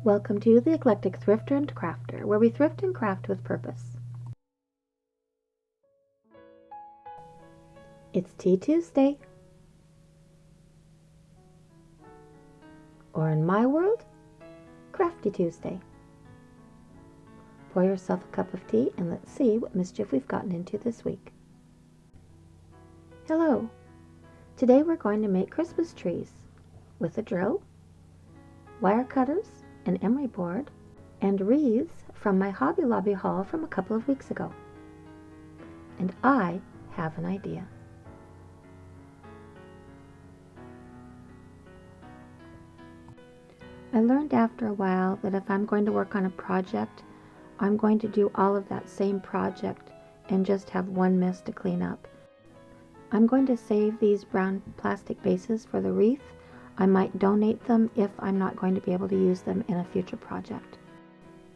Welcome to the Eclectic Thrifter and Crafter, where we thrift and craft with purpose. It's Tea Tuesday. Or in my world, Crafty Tuesday. Pour yourself a cup of tea and let's see what mischief we've gotten into this week. Hello. Today we're going to make Christmas trees with a drill, wire cutters, an emery board, and wreaths from my Hobby Lobby haul from a couple of weeks ago. And I have an idea. I learned after a while that if I'm going to work on a project, I'm going to do all of that same project and just have one mess to clean up. I'm going to save these brown plastic bases for the wreath. I might donate them if I'm not going to be able to use them in a future project.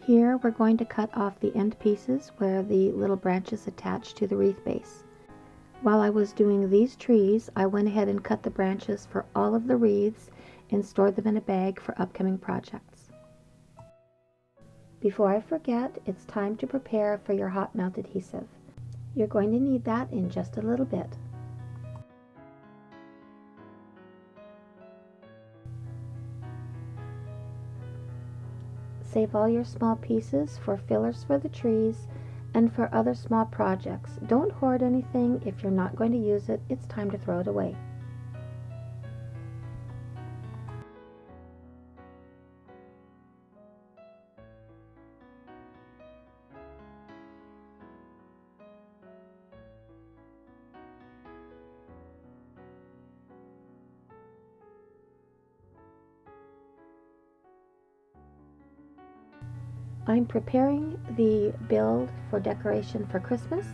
Here we're going to cut off the end pieces where the little branches attach to the wreath base. While I was doing these trees, I went ahead and cut the branches for all of the wreaths and stored them in a bag for upcoming projects. Before I forget, it's time to prepare for your hot melt adhesive. You're going to need that in just a little bit. Save all your small pieces for fillers for the trees and for other small projects. Don't hoard anything. If you're not going to use it, it's time to throw it away. I'm preparing the build for decoration for Christmas,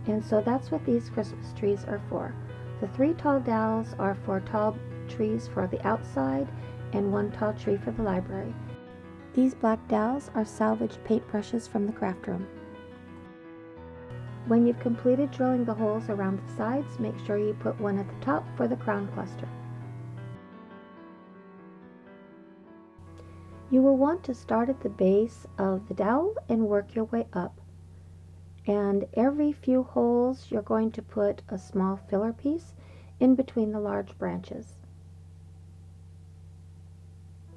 and so that's what these Christmas trees are for. The 3 tall dowels are for tall trees for the outside and 1 tall tree for the library. These black dowels are salvaged paintbrushes from the craft room. When you've completed drilling the holes around the sides, make sure you put one at the top for the crown cluster. You will want to start at the base of the dowel and work your way up. And every few holes you're going to put a small filler piece in between the large branches.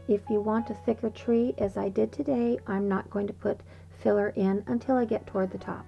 If you want a thicker tree, as I did today, I'm not going to put filler in until I get toward the top.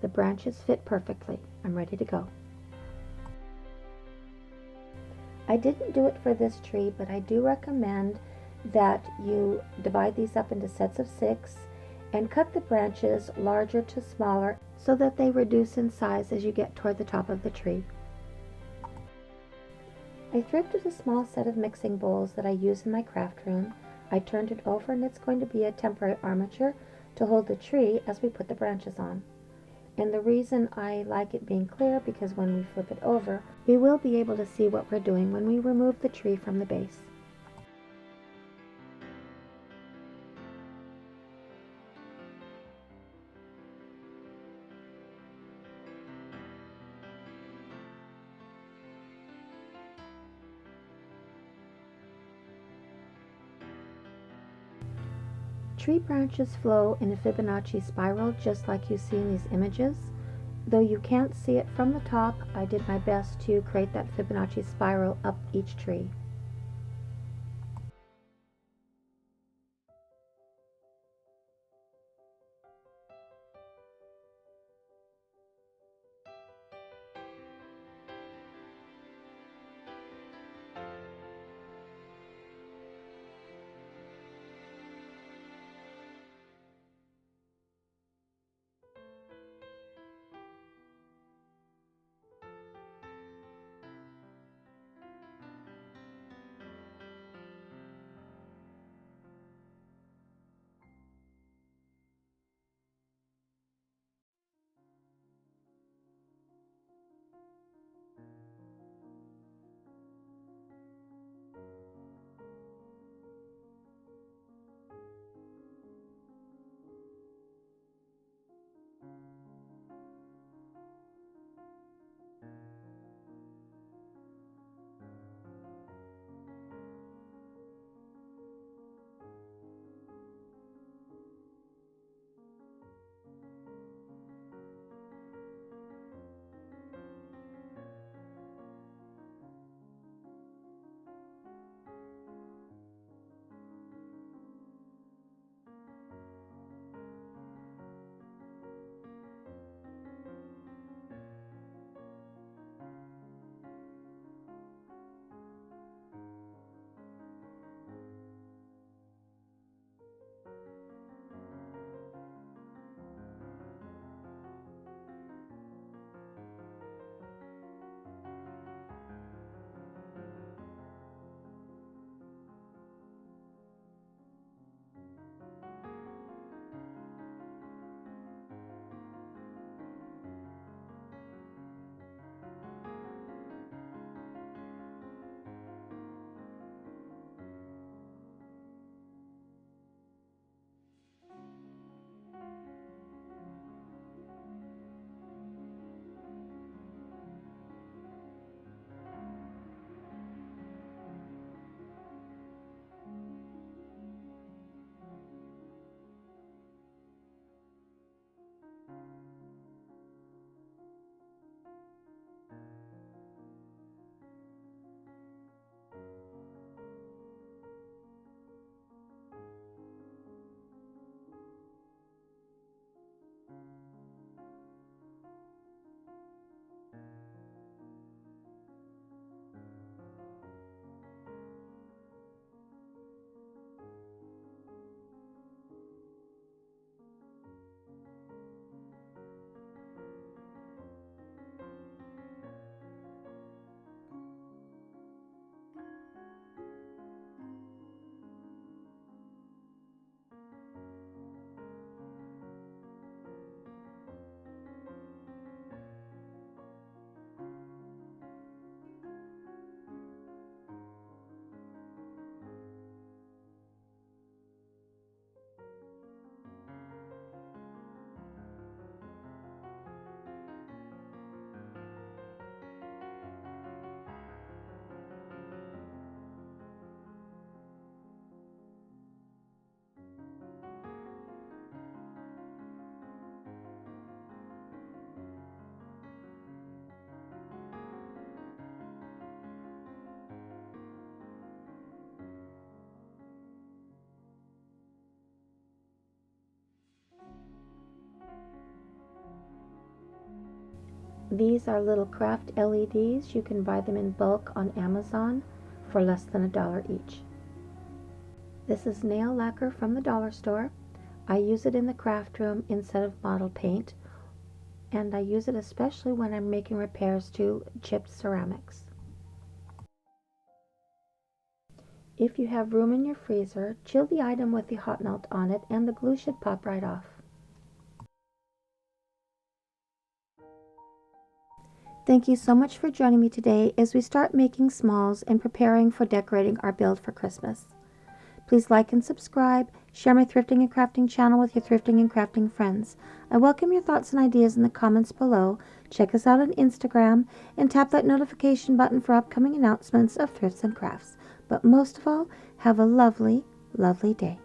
The branches fit perfectly. I'm ready to go. I didn't do it for this tree, but I do recommend that you divide these up into sets of 6 and cut the branches larger to smaller so that they reduce in size as you get toward the top of the tree. I thrifted a small set of mixing bowls that I use in my craft room. I turned it over and it's going to be a temporary armature to hold the tree as we put the branches on. And the reason I like it being clear, because when we flip it over, we will be able to see what we're doing when we remove the tree from the base. Tree branches flow in a Fibonacci spiral just like you see in these images. Though you can't see it from the top, I did my best to create that Fibonacci spiral up each tree. These are little craft LEDs. You can buy them in bulk on Amazon for less than $1 each. This is nail lacquer from the dollar store. I use it in the craft room instead of model paint, and I use it especially when I'm making repairs to chipped ceramics. If you have room in your freezer, chill the item with the hot melt on it and the glue should pop right off. Thank you so much for joining me today as we start making smalls and preparing for decorating our build for Christmas. Please like and subscribe, share my thrifting and crafting channel with your thrifting and crafting friends. I welcome your thoughts and ideas in the comments below. Check us out on Instagram and tap that notification button for upcoming announcements of thrifts and crafts. But most of all, have a lovely, lovely day.